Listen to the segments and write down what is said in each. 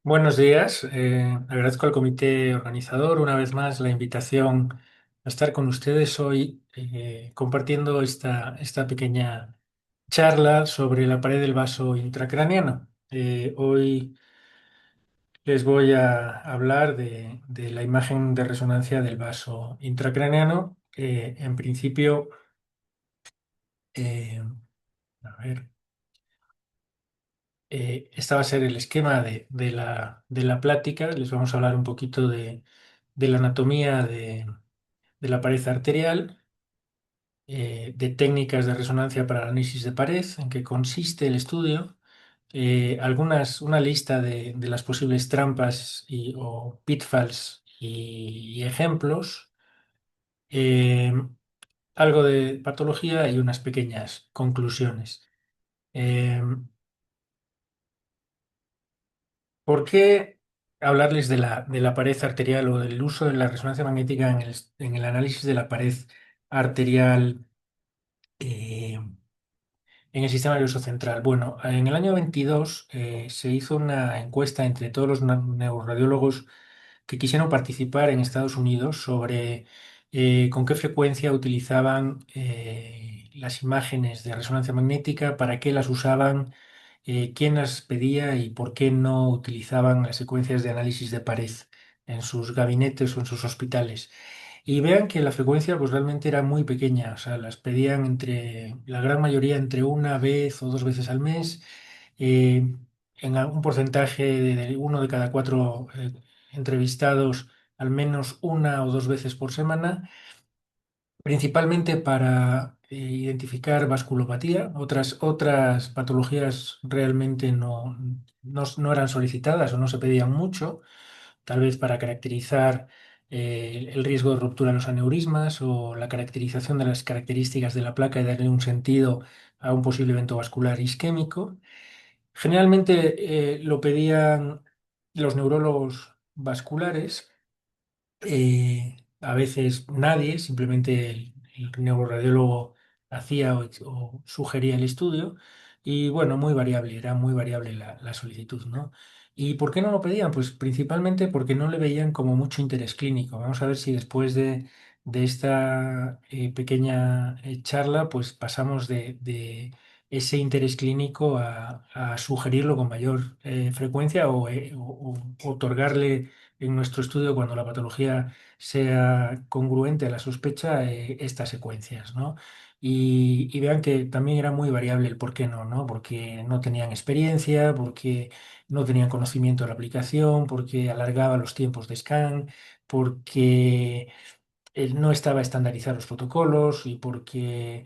Buenos días. Agradezco al comité organizador una vez más la invitación a estar con ustedes hoy compartiendo esta pequeña charla sobre la pared del vaso intracraneano. Hoy les voy a hablar de la imagen de resonancia del vaso intracraneano. En principio, eh, a ver, este va a ser el esquema de la plática. Les vamos a hablar un poquito de la anatomía de la pared arterial, de técnicas de resonancia para análisis de pared, en qué consiste el estudio, una lista de las posibles trampas o pitfalls y ejemplos, eh, algo de patología y unas pequeñas conclusiones. Eh, ¿Por qué hablarles de la pared arterial o del uso de la resonancia magnética en el análisis de la pared arterial? eh, En el sistema nervioso central. Bueno, en el año 22 se hizo una encuesta entre todos los neuroradiólogos que quisieron participar en Estados Unidos sobre con qué frecuencia utilizaban las imágenes de resonancia magnética, para qué las usaban, quién las pedía y por qué no utilizaban las secuencias de análisis de pared en sus gabinetes o en sus hospitales. Y vean que la frecuencia pues realmente era muy pequeña, o sea, las pedían la gran mayoría entre una vez o dos veces al mes, eh, en algún porcentaje de uno de cada cuatro entrevistados, al menos una o dos veces por semana, principalmente para identificar vasculopatía. Otras patologías realmente no eran solicitadas o no se pedían mucho, tal vez para caracterizar el riesgo de ruptura en los aneurismas o la caracterización de las características de la placa y darle un sentido a un posible evento vascular isquémico. Generalmente lo pedían los neurólogos vasculares, a veces nadie, simplemente el neuroradiólogo hacía o sugería el estudio, y bueno, muy variable, era muy variable la solicitud, ¿no? ¿Y por qué no lo pedían? Pues principalmente porque no le veían como mucho interés clínico. Vamos a ver si después de esta pequeña charla, pues pasamos de ese interés clínico a sugerirlo con mayor frecuencia o otorgarle en nuestro estudio, cuando la patología sea congruente a la sospecha, estas secuencias, ¿no? Y vean que también era muy variable el por qué no, ¿no? Porque no tenían experiencia, porque no tenían conocimiento de la aplicación, porque alargaba los tiempos de scan, porque no estaba estandarizado los protocolos y porque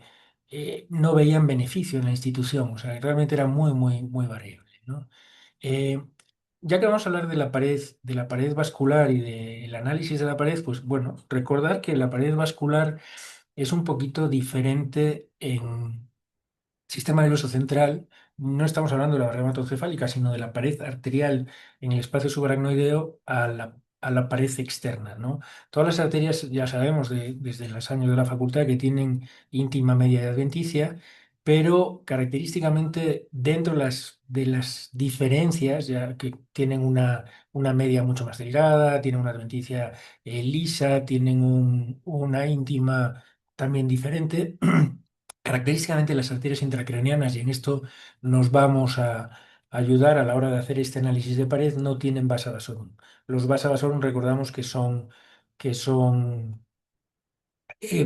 no veían beneficio en la institución. O sea, realmente era muy, muy, muy variable, ¿no? Eh, ya que vamos a hablar de la pared vascular y del análisis de la pared, pues bueno, recordar que la pared vascular es un poquito diferente en sistema nervioso central. No estamos hablando de la barrera hematocefálica, sino de la pared arterial en el espacio subaracnoideo a la pared externa, ¿no? Todas las arterias ya sabemos desde los años de la facultad que tienen íntima, media y adventicia, pero característicamente dentro de las diferencias, ya que tienen una media mucho más delgada, tienen una adventicia lisa, tienen una íntima también diferente. Característicamente las arterias intracraneanas, y en esto nos vamos a ayudar a la hora de hacer este análisis de pared, no tienen vasa vasorum. Los vasa vasorum recordamos que son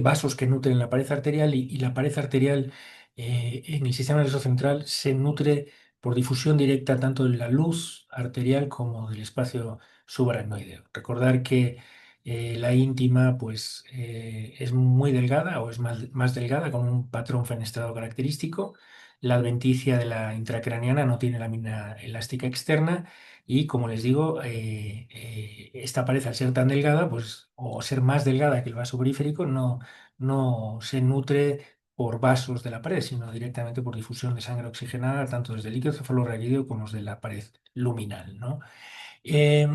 vasos que nutren la pared arterial, y la pared arterial en el sistema nervioso central se nutre por difusión directa tanto de la luz arterial como del espacio subaracnoideo. Recordar que la íntima pues, es muy delgada o es más delgada, con un patrón fenestrado característico. La adventicia de la intracraneana no tiene lámina elástica externa, y como les digo, esta pared, al ser tan delgada, pues, o ser más delgada que el vaso periférico, no se nutre por vasos de la pared, sino directamente por difusión de sangre oxigenada, tanto desde el líquido cefalorraquídeo como desde la pared luminal, ¿no? Eh,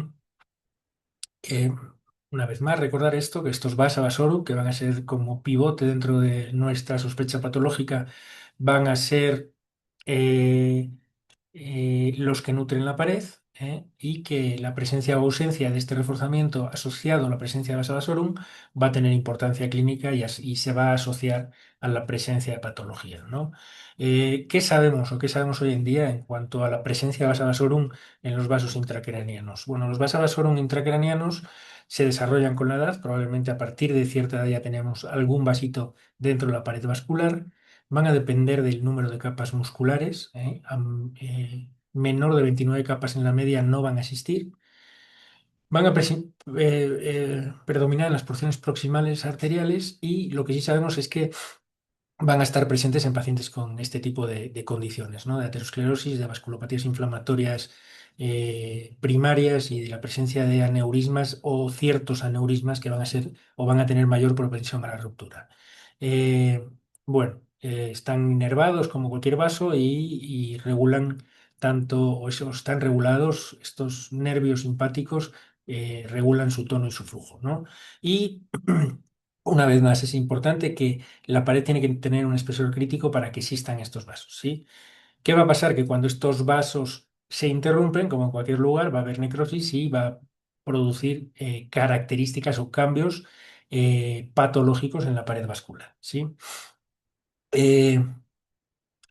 eh, una vez más, recordar esto, que estos vasa vasorum, que van a ser como pivote dentro de nuestra sospecha patológica, van a ser los que nutren la pared, y que la presencia o ausencia de este reforzamiento asociado a la presencia de Basa vasorum va a tener importancia clínica y se va a asociar a la presencia de patología, ¿no? ¿Qué sabemos o qué sabemos hoy en día en cuanto a la presencia de Basa vasorum en los vasos intracraneanos? Bueno, los Basa vasorum intracraneanos se desarrollan con la edad, probablemente a partir de cierta edad ya tenemos algún vasito dentro de la pared vascular. Van a depender del número de capas musculares. Menor de 29 capas en la media no van a existir. Van a predominar en las porciones proximales arteriales, y lo que sí sabemos es que van a estar presentes en pacientes con este tipo de condiciones, ¿no? De aterosclerosis, de vasculopatías inflamatorias primarias, y de la presencia de aneurismas o ciertos aneurismas que van a ser o van a tener mayor propensión a la ruptura. Eh, Están inervados como cualquier vaso, y regulan tanto, están regulados, estos nervios simpáticos regulan su tono y su flujo, ¿no? Y una vez más, es importante que la pared tiene que tener un espesor crítico para que existan estos vasos, ¿sí? ¿Qué va a pasar? Que cuando estos vasos se interrumpen, como en cualquier lugar, va a haber necrosis y va a producir características o cambios patológicos en la pared vascular, ¿sí? Eh,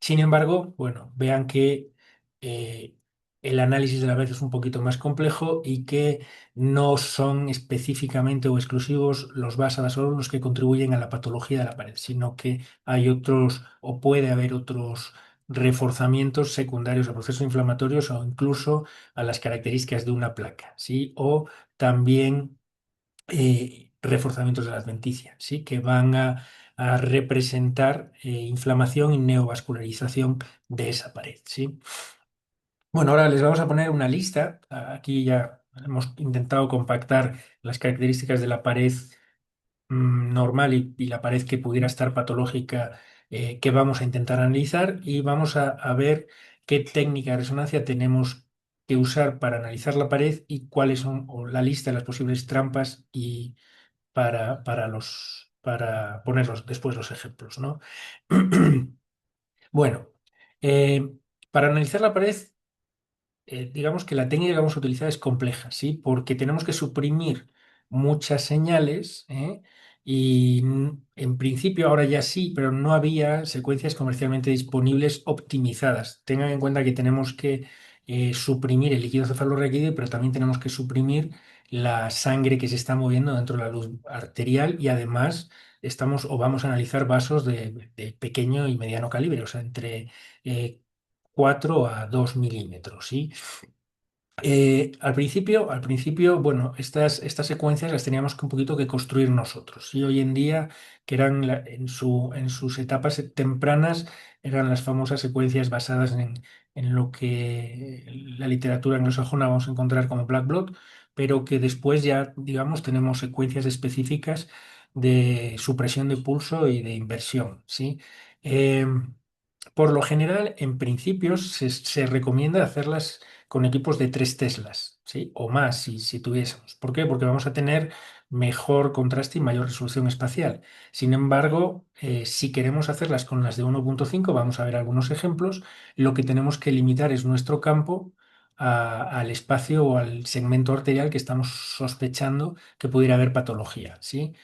Sin embargo, bueno, vean que eh, el análisis de la vez es un poquito más complejo, y que no son específicamente o exclusivos los vásadas solo los que contribuyen a la patología de la pared, sino que hay otros o puede haber otros reforzamientos secundarios a procesos inflamatorios, o incluso a las características de una placa, ¿sí? O también reforzamientos de la adventicia, ¿sí? Que van a representar inflamación y neovascularización de esa pared, ¿sí? Bueno, ahora les vamos a poner una lista. Aquí ya hemos intentado compactar las características de la pared normal y la pared que pudiera estar patológica, que vamos a intentar analizar, y vamos a ver qué técnica de resonancia tenemos que usar para analizar la pared, y cuáles son o la lista de las posibles trampas y para poner después los ejemplos, ¿no? Bueno, eh, para analizar la pared, digamos que la técnica que vamos a utilizar es compleja, ¿sí? Porque tenemos que suprimir muchas señales, y en principio ahora ya sí, pero no había secuencias comercialmente disponibles optimizadas. Tengan en cuenta que tenemos que suprimir el líquido cefalorraquídeo, pero también tenemos que suprimir la sangre que se está moviendo dentro de la luz arterial, y además estamos o vamos a analizar vasos de pequeño y mediano calibre, o sea, entre 4 a 2 milímetros, ¿sí? Al principio, bueno, estas secuencias las teníamos que un poquito que construir nosotros. Y hoy en día, que eran en sus etapas tempranas, eran las famosas secuencias basadas en lo que la literatura anglosajona vamos a encontrar como Black Blot, pero que después ya, digamos, tenemos secuencias específicas de supresión de pulso y de inversión, ¿sí? Por lo general, en principio, se recomienda hacerlas con equipos de 3 Teslas, ¿sí? O más, si tuviésemos. ¿Por qué? Porque vamos a tener mejor contraste y mayor resolución espacial. Sin embargo, si queremos hacerlas con las de 1.5, vamos a ver algunos ejemplos, lo que tenemos que limitar es nuestro campo al espacio o al segmento arterial que estamos sospechando que pudiera haber patología, ¿sí?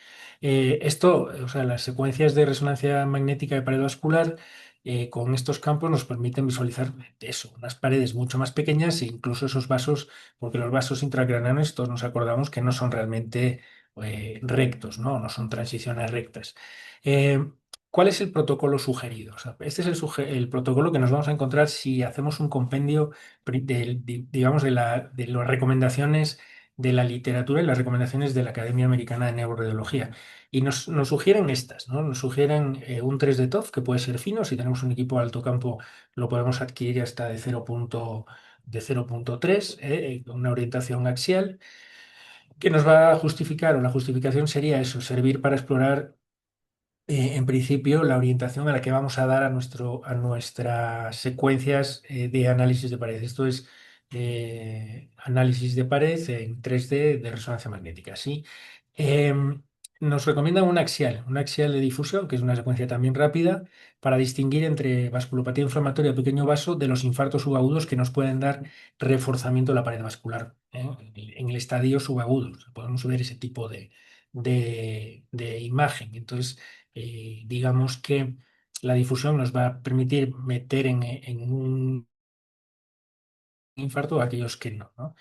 O sea, las secuencias de resonancia magnética de pared vascular con estos campos nos permiten visualizar eso, unas paredes mucho más pequeñas, e incluso esos vasos, porque los vasos intracraneanos, todos nos acordamos que no son realmente rectos, ¿no? No son transiciones rectas. Eh, ¿Cuál es el protocolo sugerido? O sea, este es el protocolo que nos vamos a encontrar si hacemos un compendio, digamos, de las recomendaciones de la literatura y las recomendaciones de la Academia Americana de Neuroradiología. Y nos sugieren estas, ¿no? Nos sugieren un 3 de TOF, que puede ser fino. Si tenemos un equipo de alto campo, lo podemos adquirir hasta de 0.3, con una orientación axial, que nos va a justificar, o la justificación sería eso, servir para explorar, en principio, la orientación a la que vamos a dar a nuestras secuencias de análisis de pared. Esto es análisis de pared en 3D de resonancia magnética, ¿sí? Em, Nos recomiendan un axial de difusión, que es una secuencia también rápida, para distinguir entre vasculopatía inflamatoria pequeño vaso de los infartos subagudos que nos pueden dar reforzamiento de la pared vascular, ¿eh? En el estadio subagudo. Podemos ver ese tipo de imagen. Entonces, digamos que la difusión nos va a permitir meter en un infarto a aquellos que no, ¿no?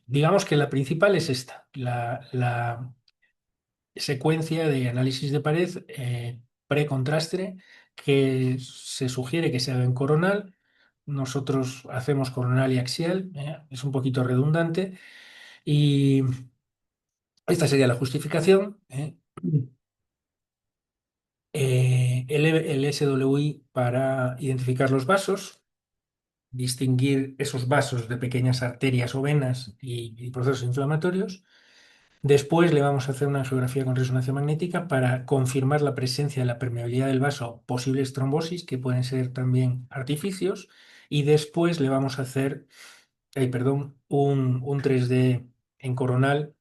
Digamos que la principal es esta, la secuencia de análisis de pared precontraste que se sugiere que se haga en coronal. Nosotros hacemos coronal y axial, es un poquito redundante. Y esta sería la justificación. El SWI para identificar los vasos, distinguir esos vasos de pequeñas arterias o venas y procesos inflamatorios. Después le vamos a hacer una angiografía con resonancia magnética para confirmar la presencia de la permeabilidad del vaso, posibles trombosis, que pueden ser también artificios. Y después le vamos a hacer, perdón, un 3D en coronal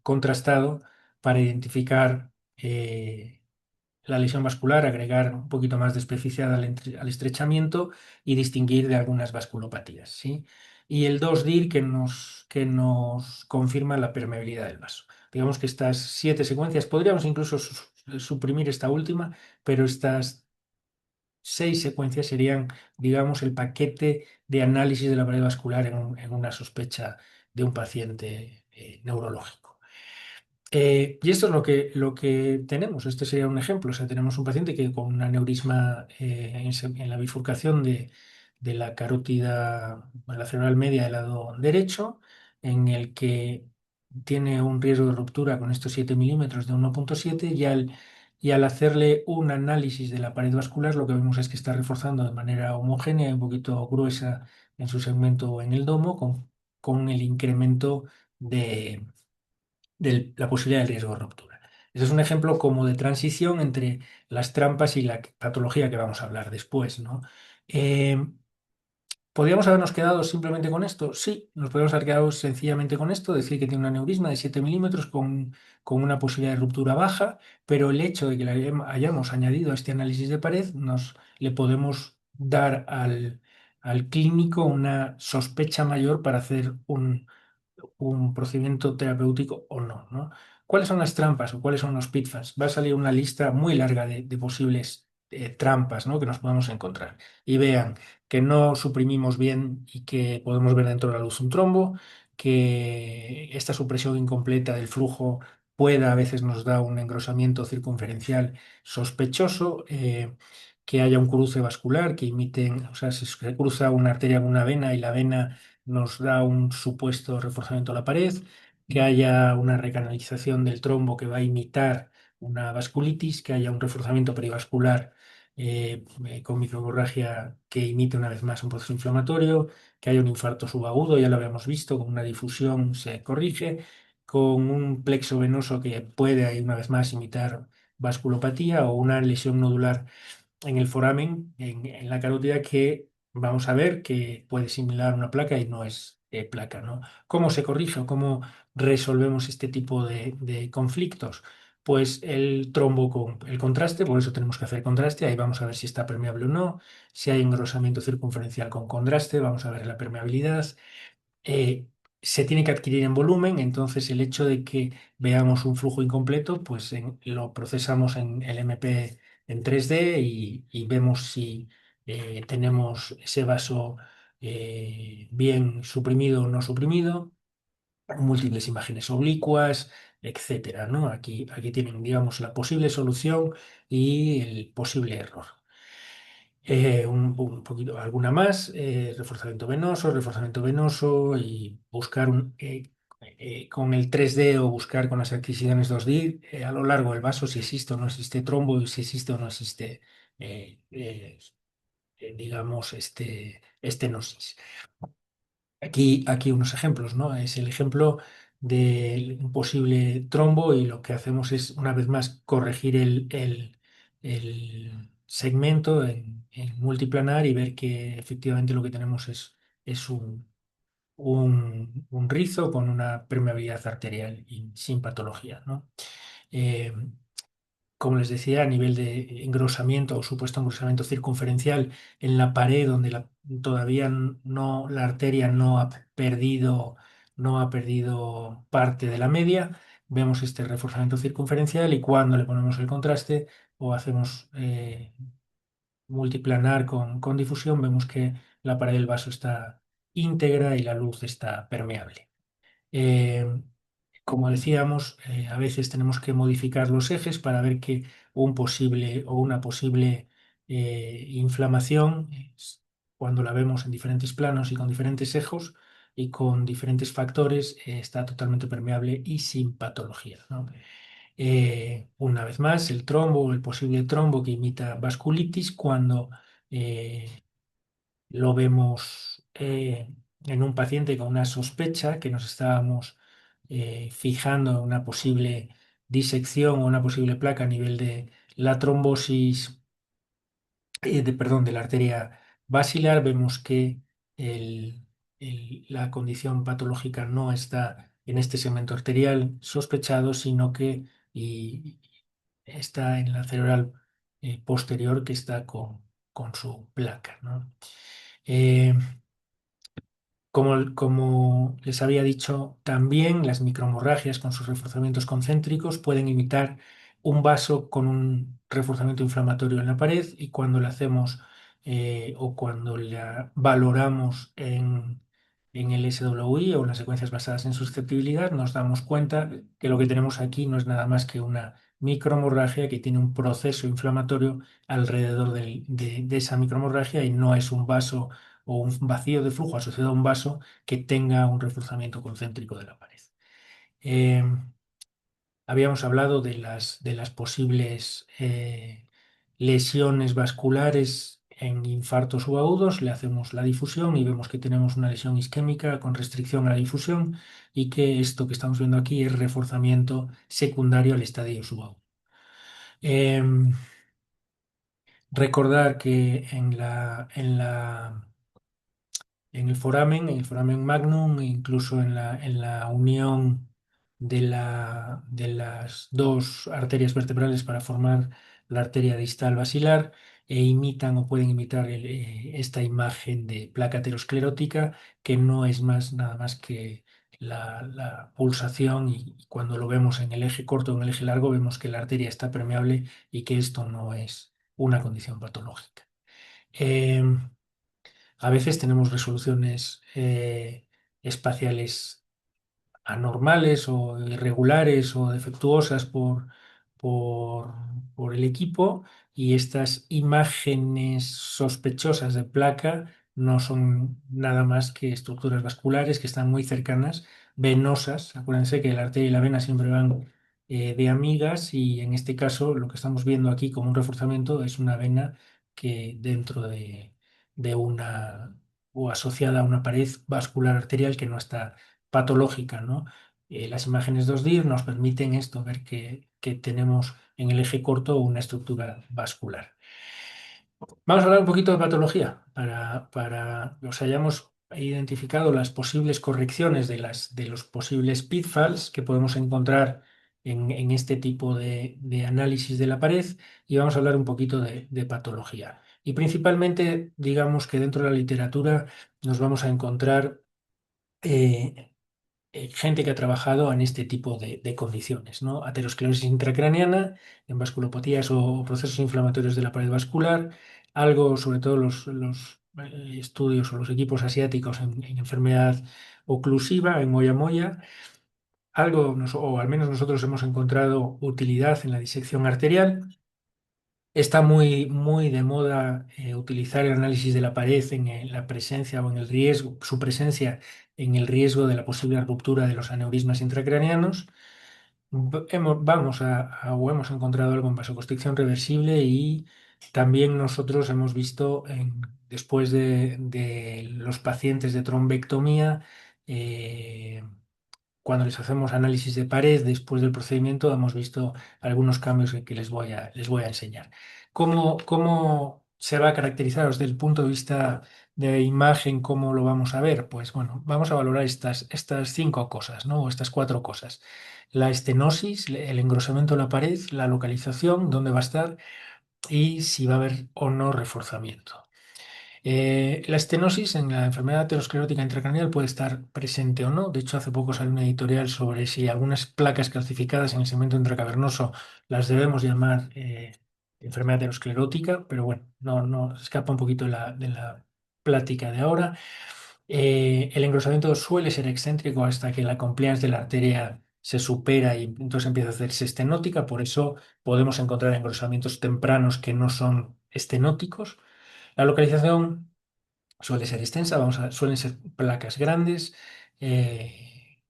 contrastado para identificar la lesión vascular, agregar un poquito más de especificidad al estrechamiento y distinguir de algunas vasculopatías, ¿sí? Y el 2-DIR que nos confirma la permeabilidad del vaso. Digamos que estas 7 secuencias, podríamos incluso suprimir esta última, pero estas 6 secuencias serían, digamos, el paquete de análisis de la pared vascular en una sospecha de un paciente neurológico. Y esto es lo que tenemos. Este sería un ejemplo. O sea, tenemos un paciente que con un aneurisma en la bifurcación de la carótida, la cerebral media del lado derecho, en el que tiene un riesgo de ruptura con estos 7 milímetros de 1,7 y al hacerle un análisis de la pared vascular, lo que vemos es que está reforzando de manera homogénea y un poquito gruesa en su segmento en el domo con el incremento de la posibilidad del riesgo de ruptura. Ese es un ejemplo como de transición entre las trampas y la patología que vamos a hablar después, ¿no? Eh, ¿Podríamos habernos quedado simplemente con esto? Sí, nos podríamos haber quedado sencillamente con esto, decir que tiene un aneurisma de 7 milímetros con una posibilidad de ruptura baja, pero el hecho de que le hayamos añadido a este análisis de pared, le podemos dar al clínico una sospecha mayor para hacer un procedimiento terapéutico o no, ¿no? ¿Cuáles son las trampas o cuáles son los pitfalls? Va a salir una lista muy larga de posibles trampas, ¿no?, que nos podemos encontrar. Y vean que no suprimimos bien y que podemos ver dentro de la luz un trombo, que esta supresión incompleta del flujo pueda a veces nos da un engrosamiento circunferencial sospechoso, que haya un cruce vascular que imiten, o sea, si se cruza una arteria con una vena y la vena nos da un supuesto reforzamiento a la pared, que haya una recanalización del trombo que va a imitar una vasculitis, que haya un reforzamiento perivascular con microhemorragia que imite una vez más un proceso inflamatorio, que haya un infarto subagudo, ya lo habíamos visto, con una difusión se corrige, con un plexo venoso que puede ahí una vez más imitar vasculopatía o una lesión nodular en el foramen, en la carótida, que vamos a ver que puede similar una placa y no es placa, ¿no? ¿Cómo se corrige o cómo resolvemos este tipo de conflictos? Pues el trombo con el contraste, por eso tenemos que hacer contraste, ahí vamos a ver si está permeable o no, si hay engrosamiento circunferencial con contraste, vamos a ver la permeabilidad, eh, se tiene que adquirir en volumen, entonces el hecho de que veamos un flujo incompleto, pues lo procesamos en el MP en 3D y vemos si tenemos ese vaso bien suprimido o no suprimido, múltiples imágenes oblicuas, etcétera, ¿no? Aquí tienen, digamos, la posible solución y el posible error. Un poquito, alguna más, reforzamiento venoso y buscar con el 3D o buscar con las adquisiciones 2D a lo largo del vaso si existe o no existe trombo y si existe o no existe, digamos, estenosis. Aquí unos ejemplos, ¿no? Es el ejemplo de un posible trombo y lo que hacemos es, una vez más, corregir el segmento en multiplanar y ver que efectivamente lo que tenemos es un un rizo con una permeabilidad arterial y sin patología, ¿no? Eh, como les decía, a nivel de engrosamiento o supuesto engrosamiento circunferencial en la pared donde todavía no, la arteria no ha perdido parte de la media, vemos este reforzamiento circunferencial y cuando le ponemos el contraste o hacemos multiplanar con difusión, vemos que la pared del vaso está íntegra y la luz está permeable. Eh, Como decíamos, a veces tenemos que modificar los ejes para ver que un posible o una posible inflamación, cuando la vemos en diferentes planos y con diferentes ejes y con diferentes factores, está totalmente permeable y sin patología, ¿no? Una vez más, el trombo o el posible trombo que imita vasculitis, cuando eh, lo vemos en un paciente con una sospecha que nos estábamos fijando en una posible disección o una posible placa a nivel de la trombosis, perdón, de la arteria basilar, vemos que el- la condición patológica no está en este segmento arterial sospechado, sino que y está en la cerebral posterior que está con su placa, ¿no? Eh, como les había dicho, también las microhemorragias con sus reforzamientos concéntricos pueden imitar un vaso con un reforzamiento inflamatorio en la pared y cuando la hacemos o cuando la valoramos en el SWI o en las secuencias basadas en susceptibilidad, nos damos cuenta que lo que tenemos aquí no es nada más que una microhemorragia que tiene un proceso inflamatorio alrededor de esa microhemorragia y no es un vaso o un vacío de flujo asociado a un vaso que tenga un reforzamiento concéntrico de la pared. Eh, Habíamos hablado de las posibles lesiones vasculares en infartos subagudos, le hacemos la difusión y vemos que tenemos una lesión isquémica con restricción a la difusión y que esto que estamos viendo aquí es reforzamiento secundario al estadio subagudo. Eh, Recordar que en el foramen magnum, e incluso en la unión de las dos arterias vertebrales para formar la arteria distal basilar, imitan o pueden imitar esta imagen de placa aterosclerótica, que no es nada más que la pulsación, y cuando lo vemos en el eje corto o en el eje largo, vemos que la arteria está permeable y que esto no es una condición patológica. Em, a veces tenemos resoluciones espaciales anormales o irregulares o defectuosas por, por el equipo y estas imágenes sospechosas de placa no son nada más que estructuras vasculares que están muy cercanas, venosas. Acuérdense que la arteria y la vena siempre van de amigas y en este caso lo que estamos viendo aquí como un reforzamiento es una vena que dentro de una o asociada a una pared vascular arterial que no está patológica, ¿no? Las imágenes 2D nos permiten esto, ver que tenemos en el eje corto una estructura vascular. Vamos a hablar un poquito de patología para que os hayamos identificado las posibles correcciones de los posibles pitfalls que podemos encontrar en este tipo de análisis de la pared y vamos a hablar un poquito de patología. Y principalmente, digamos que dentro de la literatura nos vamos a encontrar eh, gente que ha trabajado en este tipo de condiciones, ¿no? Aterosclerosis intracraneana, en vasculopatías o procesos inflamatorios de la pared vascular, algo, sobre todo los estudios o los equipos asiáticos en enfermedad oclusiva, en moya moya, algo, o al menos nosotros hemos encontrado utilidad en la disección arterial. Está muy de moda utilizar el análisis de la pared en la presencia o en el riesgo, su presencia en el riesgo de la posible ruptura de los aneurismas intracraneanos. O hemos encontrado algo en vasoconstricción reversible y también nosotros hemos visto después de los pacientes de trombectomía, eh, cuando les hacemos análisis de pared después del procedimiento, hemos visto algunos cambios que les voy a enseñar. ¿Cómo se va a caracterizar desde el punto de vista de imagen, ¿cómo lo vamos a ver? Pues bueno, vamos a valorar estas cinco cosas, ¿no? O estas cuatro cosas. La estenosis, el engrosamiento de la pared, la localización, dónde va a estar y si va a haber o no reforzamiento. La estenosis en la enfermedad aterosclerótica intracraneal puede estar presente o no. De hecho, hace poco salió una editorial sobre si algunas placas calcificadas en el segmento intracavernoso las debemos llamar enfermedad aterosclerótica, pero bueno, no escapa un poquito de la plática de ahora. El engrosamiento suele ser excéntrico hasta que la compliance de la arteria se supera y entonces empieza a hacerse estenótica. Por eso podemos encontrar engrosamientos tempranos que no son estenóticos. La localización suele ser extensa, suelen ser placas grandes, eh,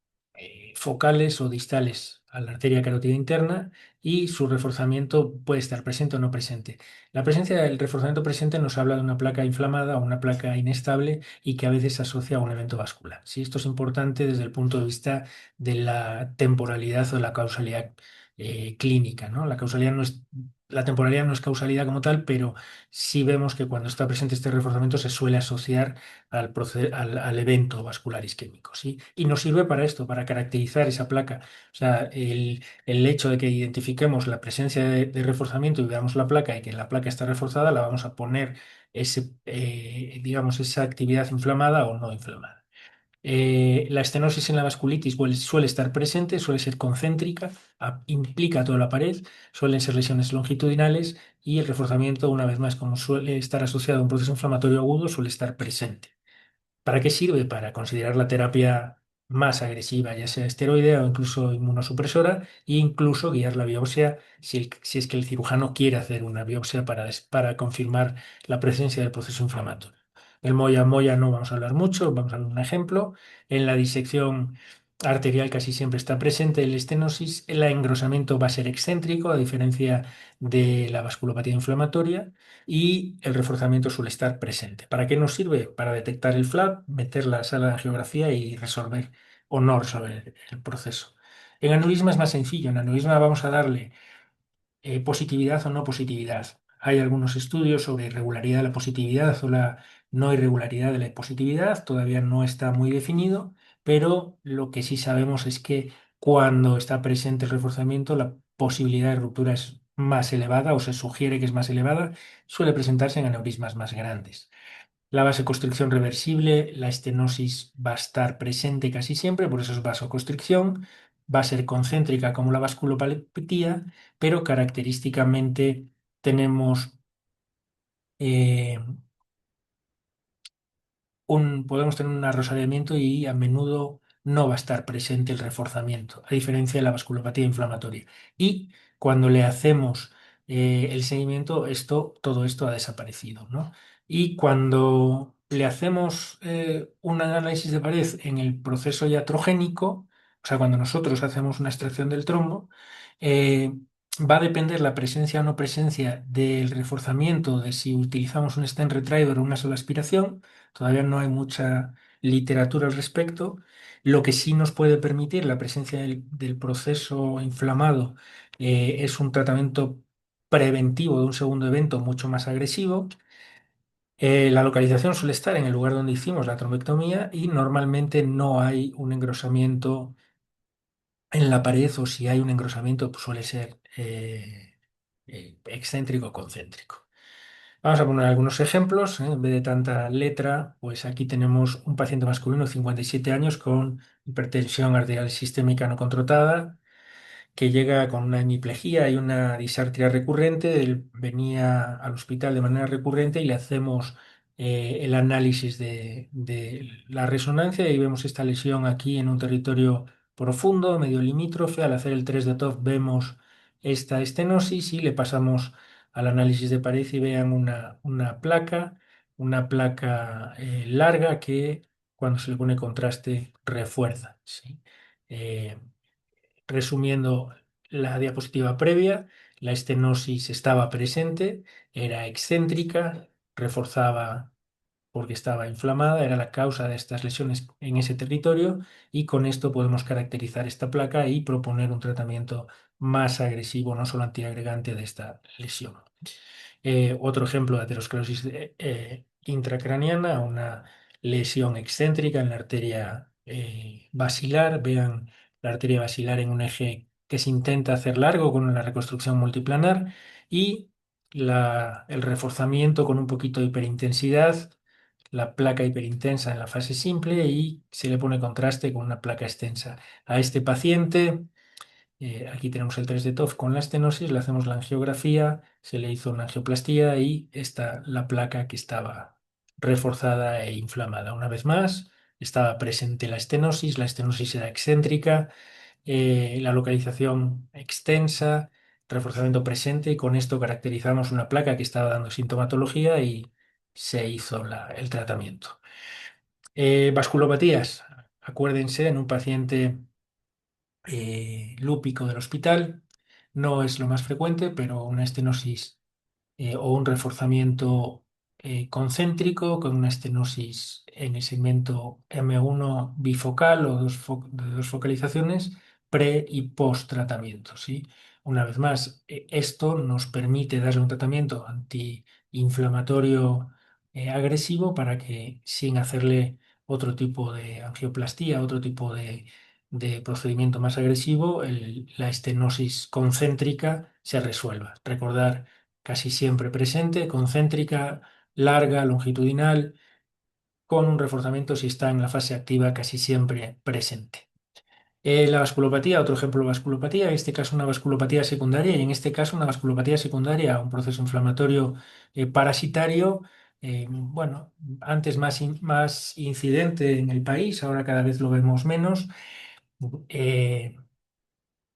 focales o distales a la arteria carótida interna y su reforzamiento puede estar presente o no presente. La presencia del reforzamiento presente nos habla de una placa inflamada o una placa inestable y que a veces se asocia a un evento vascular. Sí, esto es importante desde el punto de vista de la temporalidad o de la causalidad clínica, ¿no? La temporalidad no es causalidad como tal, pero sí vemos que cuando está presente este reforzamiento se suele asociar al evento vascular isquémico, ¿sí? Y nos sirve para esto, para caracterizar esa placa. O sea, el hecho de que identifiquemos la presencia de reforzamiento y veamos la placa y que la placa está reforzada, la vamos a poner digamos, esa actividad inflamada o no inflamada. La estenosis en la vasculitis suele estar presente, suele ser concéntrica, implica toda la pared, suelen ser lesiones longitudinales y el reforzamiento, una vez más, como suele estar asociado a un proceso inflamatorio agudo, suele estar presente. ¿Para qué sirve? Para considerar la terapia más agresiva, ya sea esteroidea o incluso inmunosupresora, e incluso guiar la biopsia si es que el cirujano quiere hacer una biopsia para confirmar la presencia del proceso inflamatorio. El moya moya no vamos a hablar mucho, vamos a dar un ejemplo. En la disección arterial casi siempre está presente el estenosis. El engrosamiento va a ser excéntrico, a diferencia de la vasculopatía inflamatoria y el reforzamiento suele estar presente. ¿Para qué nos sirve? Para detectar el flap, meter la sala de angiografía y resolver o no resolver el proceso. En aneurisma es más sencillo. En aneurisma vamos a darle positividad o no positividad. Hay algunos estudios sobre irregularidad de la positividad o la no irregularidad de la positividad. Todavía no está muy definido, pero lo que sí sabemos es que cuando está presente el reforzamiento, la posibilidad de ruptura es más elevada o se sugiere que es más elevada. Suele presentarse en aneurismas más grandes. La vasoconstricción reversible, la estenosis va a estar presente casi siempre, por eso es vasoconstricción, va a ser concéntrica como la vasculopatía, pero característicamente tenemos eh, podemos tener un arrosamiento y a menudo no va a estar presente el reforzamiento, a diferencia de la vasculopatía inflamatoria. Y cuando le hacemos el seguimiento, todo esto ha desaparecido, ¿no? Y cuando le hacemos un análisis de pared en el proceso iatrogénico, o sea, cuando nosotros hacemos una extracción del trombo, eh, va a depender la presencia o no presencia del reforzamiento de si utilizamos un stent retriever o una sola aspiración. Todavía no hay mucha literatura al respecto. Lo que sí nos puede permitir la presencia del proceso inflamado es un tratamiento preventivo de un segundo evento mucho más agresivo. La localización suele estar en el lugar donde hicimos la trombectomía y normalmente no hay un engrosamiento en la pared o si hay un engrosamiento pues suele ser excéntrico o concéntrico. Vamos a poner algunos ejemplos, ¿eh? En vez de tanta letra, pues aquí tenemos un paciente masculino de 57 años con hipertensión arterial sistémica no controlada, que llega con una hemiplegia y una disartria recurrente. Él venía al hospital de manera recurrente y le hacemos el análisis de la resonancia y vemos esta lesión aquí en un territorio profundo, medio limítrofe. Al hacer el 3 de TOF vemos esta estenosis y le pasamos al análisis de pared y vean una placa larga que cuando se le pone contraste refuerza. ¿Sí? Eh, Resumiendo la diapositiva previa, la estenosis estaba presente, era excéntrica, reforzaba porque estaba inflamada, era la causa de estas lesiones en ese territorio y con esto podemos caracterizar esta placa y proponer un tratamiento más agresivo, no solo antiagregante de esta lesión. Otro ejemplo de aterosclerosis intracraniana, una lesión excéntrica en la arteria basilar. Vean la arteria basilar en un eje que se intenta hacer largo con la reconstrucción multiplanar y el reforzamiento con un poquito de hiperintensidad, la placa hiperintensa en la fase simple y se le pone contraste con una placa extensa. A este paciente aquí tenemos el 3D TOF con la estenosis, le hacemos la angiografía, se le hizo una angioplastía y está la placa que estaba reforzada e inflamada. Una vez más, estaba presente la estenosis era excéntrica, la localización extensa, reforzamiento presente y con esto caracterizamos una placa que estaba dando sintomatología y se hizo el tratamiento. Vasculopatías, acuérdense, en un paciente lúpico del hospital. No es lo más frecuente, pero una estenosis o un reforzamiento concéntrico con una estenosis en el segmento M1 bifocal o de dos focalizaciones pre y post tratamiento, ¿sí? Una vez más, esto nos permite darle un tratamiento antiinflamatorio agresivo para que sin hacerle otro tipo de angioplastía, otro tipo de procedimiento más agresivo, la estenosis concéntrica se resuelva. Recordar casi siempre presente, concéntrica, larga, longitudinal, con un reforzamiento si está en la fase activa casi siempre presente. La vasculopatía, otro ejemplo de vasculopatía, en este caso una vasculopatía secundaria y en este caso una vasculopatía secundaria a un proceso inflamatorio parasitario, bueno, antes más incidente en el país, ahora cada vez lo vemos menos. eh,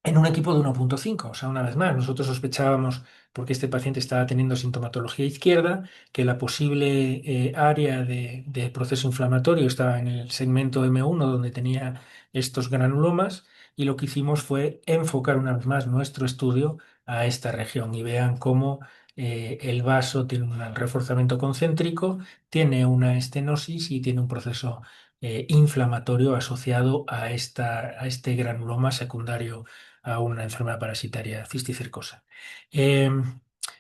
en un equipo de 1.5. O sea, una vez más, nosotros sospechábamos, porque este paciente estaba teniendo sintomatología izquierda, que la posible área de proceso inflamatorio estaba en el segmento M1, donde tenía estos granulomas, y lo que hicimos fue enfocar una vez más nuestro estudio a esta región y vean cómo el vaso tiene un reforzamiento concéntrico, tiene una estenosis y tiene un proceso inflamatorio asociado a este granuloma secundario a una enfermedad parasitaria cisticercosa. Eh,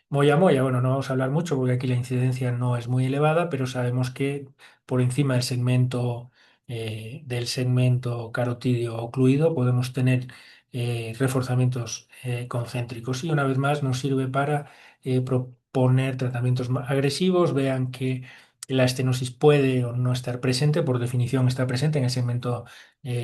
Moya moya, bueno, no vamos a hablar mucho porque aquí la incidencia no es muy elevada, pero sabemos que por encima del segmento carotidio ocluido podemos tener reforzamientos concéntricos y una vez más nos sirve para proponer tratamientos agresivos. Vean que la estenosis puede o no estar presente, por definición está presente en el segmento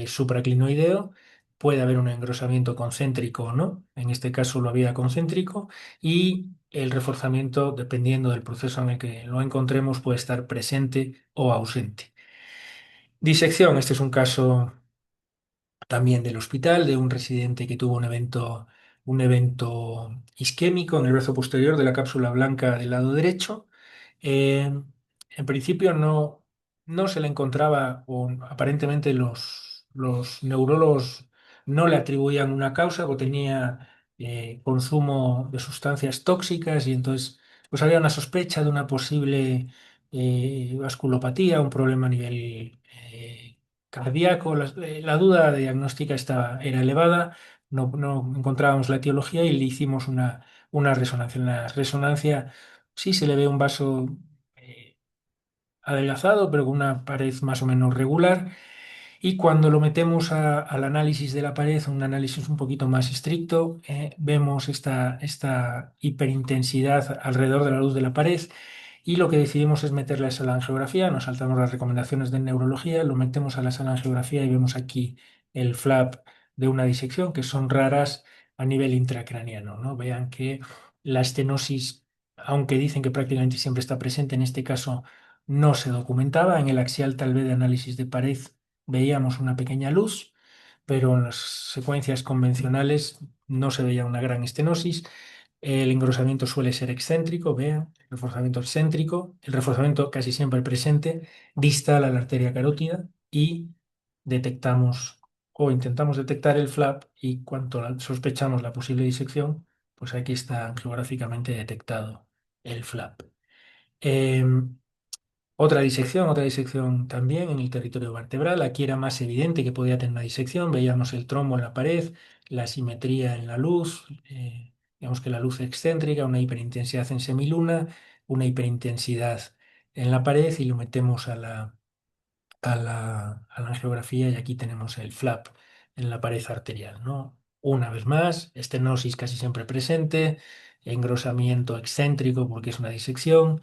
supraclinoideo. Puede haber un engrosamiento concéntrico o no, en este caso lo había concéntrico, y el reforzamiento, dependiendo del proceso en el que lo encontremos, puede estar presente o ausente. Disección, este es un caso también del hospital, de un residente que tuvo un evento isquémico en el brazo posterior de la cápsula blanca del lado derecho. Eh, en principio no se le encontraba, o aparentemente los neurólogos no le atribuían una causa, o tenía consumo de sustancias tóxicas y entonces pues había una sospecha de una posible vasculopatía, un problema a nivel cardíaco. La duda diagnóstica era elevada, no encontrábamos la etiología y le hicimos una resonancia. En la resonancia sí se le ve un vaso adelgazado, pero con una pared más o menos regular. Y cuando lo metemos al análisis de la pared, un análisis un poquito más estricto, vemos esta hiperintensidad alrededor de la luz de la pared y lo que decidimos es meterle a la angiografía, nos saltamos las recomendaciones de neurología, lo metemos a la sala de angiografía y vemos aquí el flap de una disección, que son raras a nivel intracraniano, ¿no? Vean que la estenosis, aunque dicen que prácticamente siempre está presente, en este caso no se documentaba. En el axial tal vez de análisis de pared veíamos una pequeña luz, pero en las secuencias convencionales no se veía una gran estenosis. El engrosamiento suele ser excéntrico, vean, el reforzamiento excéntrico, el reforzamiento casi siempre presente, distal a la arteria carótida y detectamos o intentamos detectar el flap y cuando sospechamos la posible disección, pues aquí está geográficamente detectado el flap. Em, otra disección también en el territorio vertebral. Aquí era más evidente que podía tener una disección. Veíamos el trombo en la pared, la simetría en la luz, digamos que la luz excéntrica, una hiperintensidad en semiluna, una hiperintensidad en la pared y lo metemos a la angiografía y aquí tenemos el flap en la pared arterial, ¿no? Una vez más, estenosis casi siempre presente, engrosamiento excéntrico porque es una disección,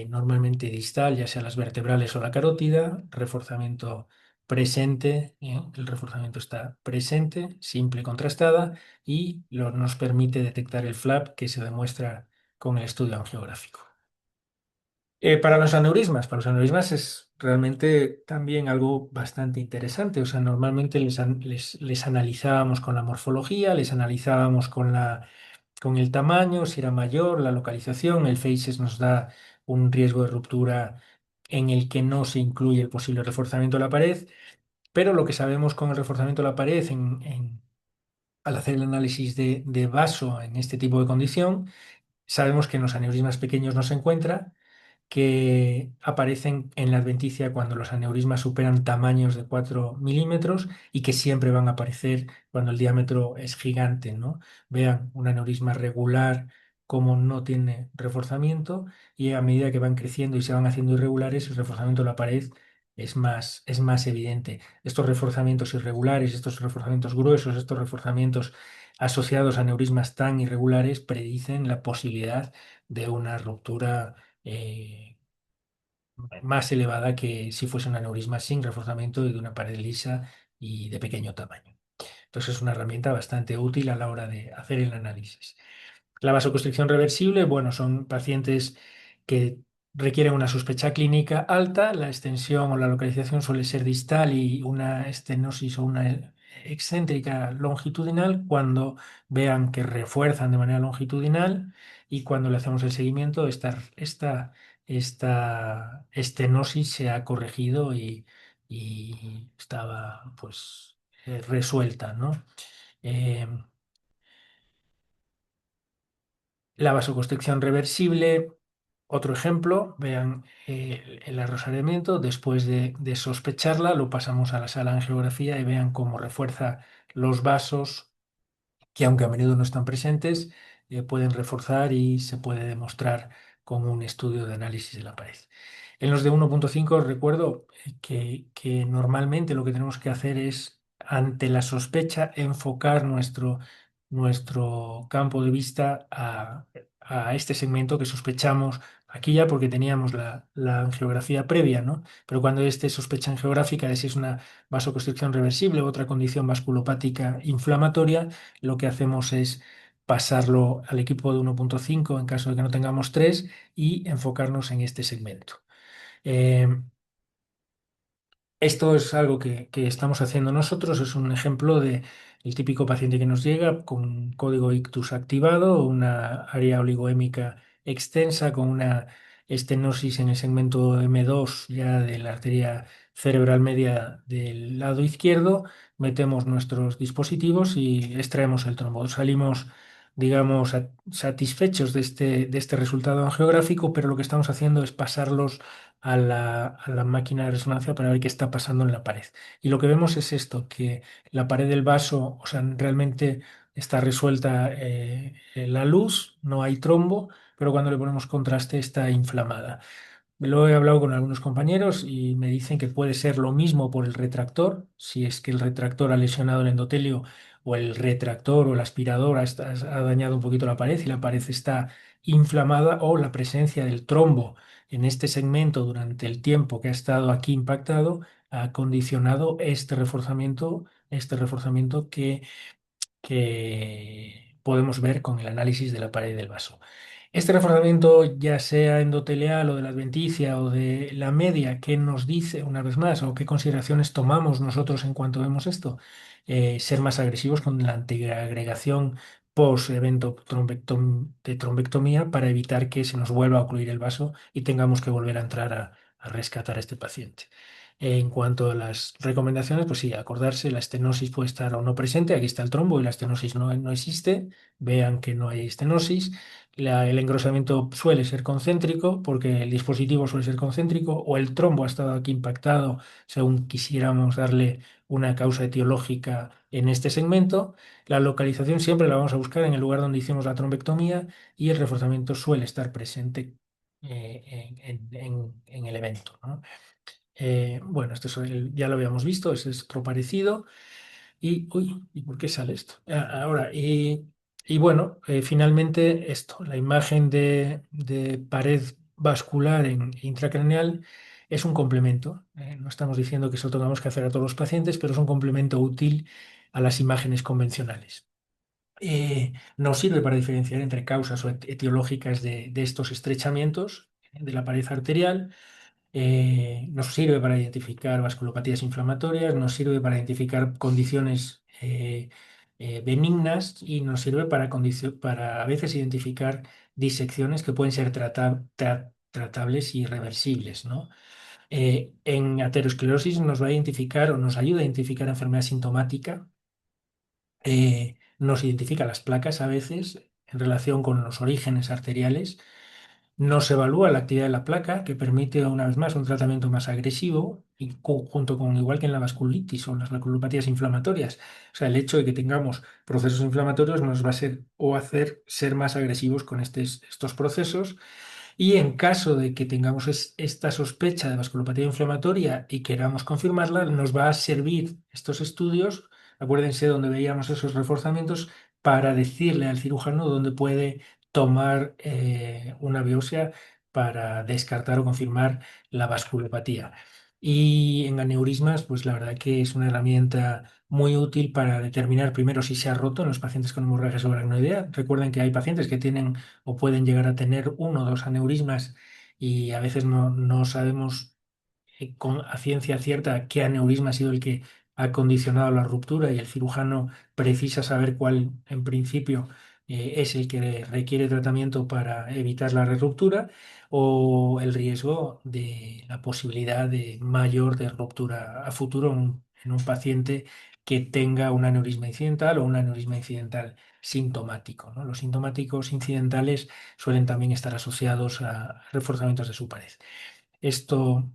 normalmente distal, ya sea las vertebrales o la carótida, reforzamiento presente, el reforzamiento está presente, simple y contrastada, y nos permite detectar el flap que se demuestra con el estudio angiográfico. Para los aneurismas es realmente también algo bastante interesante. O sea, normalmente les analizábamos con la morfología, les analizábamos con el tamaño, si era mayor, la localización. El FACES nos da un riesgo de ruptura en el que no se incluye el posible reforzamiento de la pared, pero lo que sabemos con el reforzamiento de la pared al hacer el análisis de vaso en este tipo de condición, sabemos que en los aneurismas pequeños no se encuentra, que aparecen en la adventicia cuando los aneurismas superan tamaños de 4 milímetros y que siempre van a aparecer cuando el diámetro es gigante, ¿no? Vean, un aneurisma regular como no tiene reforzamiento, y a medida que van creciendo y se van haciendo irregulares, el reforzamiento de la pared es más evidente. Estos reforzamientos irregulares, estos reforzamientos gruesos, estos reforzamientos asociados a aneurismas tan irregulares predicen la posibilidad de una ruptura eh, más elevada que si fuese un aneurisma sin reforzamiento y de una pared lisa y de pequeño tamaño. Entonces es una herramienta bastante útil a la hora de hacer el análisis. La vasoconstricción reversible, bueno, son pacientes que requieren una sospecha clínica alta, la extensión o la localización suele ser distal y una estenosis o una excéntrica longitudinal cuando vean que refuerzan de manera longitudinal, y cuando le hacemos el seguimiento, esta estenosis se ha corregido y estaba pues resuelta, ¿no? Eh, La vasoconstricción reversible, otro ejemplo, vean el arrosamiento, después de sospecharla, lo pasamos a la sala de angiografía y vean cómo refuerza los vasos que, aunque a menudo no están presentes, pueden reforzar y se puede demostrar con un estudio de análisis de la pared. En los de 1.5 recuerdo que normalmente lo que tenemos que hacer es, ante la sospecha, enfocar nuestro campo de vista a este segmento que sospechamos. Aquí ya porque teníamos la angiografía previa, ¿no? Pero cuando esté sospecha angiográfica de si es una vasoconstricción reversible u otra condición vasculopática inflamatoria, lo que hacemos es pasarlo al equipo de 1.5 en caso de que no tengamos 3 y enfocarnos en este segmento. Eh, Esto es algo que estamos haciendo nosotros, es un ejemplo de el típico paciente que nos llega con un código ictus activado, una área oligoémica extensa, con una estenosis en el segmento M2 ya de la arteria cerebral media del lado izquierdo. Metemos nuestros dispositivos y extraemos el trombo. Salimos, digamos, satisfechos de este resultado angiográfico, pero lo que estamos haciendo es pasarlos a la máquina de resonancia para ver qué está pasando en la pared. Y lo que vemos es esto, que la pared del vaso, o sea, realmente está resuelta la luz, no hay trombo, pero cuando le ponemos contraste está inflamada. Lo he hablado con algunos compañeros y me dicen que puede ser lo mismo por el retractor, si es que el retractor ha lesionado el endotelio, o el retractor o el aspirador ha dañado un poquito la pared y la pared está inflamada, o la presencia del trombo en este segmento durante el tiempo que ha estado aquí impactado ha condicionado este reforzamiento que podemos ver con el análisis de la pared del vaso. Este reforzamiento, ya sea endotelial o de la adventicia o de la media, ¿qué nos dice una vez más o qué consideraciones tomamos nosotros en cuanto vemos esto? Ser más agresivos con la antiagregación post-evento de trombectomía para evitar que se nos vuelva a ocluir el vaso y tengamos que volver a entrar a rescatar a este paciente. En cuanto a las recomendaciones, pues sí, acordarse, la estenosis puede estar o no presente, aquí está el trombo y la estenosis no existe, vean que no hay estenosis. El engrosamiento suele ser concéntrico porque el dispositivo suele ser concéntrico, o el trombo ha estado aquí impactado según quisiéramos darle una causa etiológica en este segmento. La localización siempre la vamos a buscar en el lugar donde hicimos la trombectomía, y el reforzamiento suele estar presente en el evento, ¿no? Bueno, ya lo habíamos visto, ese es otro parecido. Y, uy, ¿y por qué sale esto? Ahora, y bueno, finalmente esto, la imagen de pared vascular intracraneal es un complemento. No estamos diciendo que eso tengamos que hacer a todos los pacientes, pero es un complemento útil a las imágenes convencionales. Nos sirve para diferenciar entre causas o etiológicas de estos estrechamientos de la pared arterial. Nos sirve para identificar vasculopatías inflamatorias, nos sirve para identificar condiciones benignas y nos sirve para a veces identificar disecciones que pueden ser tratables y reversibles, ¿no? En aterosclerosis nos va a identificar o nos ayuda a identificar enfermedad sintomática, nos identifica las placas a veces en relación con los orígenes arteriales. Nos evalúa la actividad de la placa, que permite una vez más un tratamiento más agresivo, y junto con, igual que en la vasculitis o las vasculopatías inflamatorias. O sea, el hecho de que tengamos procesos inflamatorios nos va a ser o hacer ser más agresivos con estos procesos. Y en caso de que tengamos esta sospecha de vasculopatía inflamatoria y queramos confirmarla, nos va a servir estos estudios, acuérdense donde veíamos esos reforzamientos, para decirle al cirujano dónde puede tomar una biopsia para descartar o confirmar la vasculopatía. Y en aneurismas, pues la verdad que es una herramienta muy útil para determinar primero si se ha roto en los pacientes con hemorragia subaracnoidea. Recuerden que hay pacientes que tienen o pueden llegar a tener uno o dos aneurismas y a veces no sabemos a ciencia cierta qué aneurisma ha sido el que ha condicionado la ruptura y el cirujano precisa saber cuál en principio es el que requiere tratamiento para evitar la ruptura o el riesgo de la posibilidad de mayor de ruptura a futuro en un paciente que tenga un aneurisma incidental o un aneurisma incidental sintomático, ¿no? Los sintomáticos incidentales suelen también estar asociados a reforzamientos de su pared. Esto,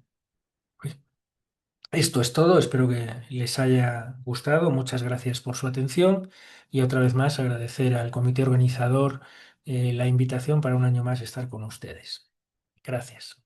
esto es todo. Espero que les haya gustado. Muchas gracias por su atención y otra vez más agradecer al comité organizador la invitación para un año más estar con ustedes. Gracias.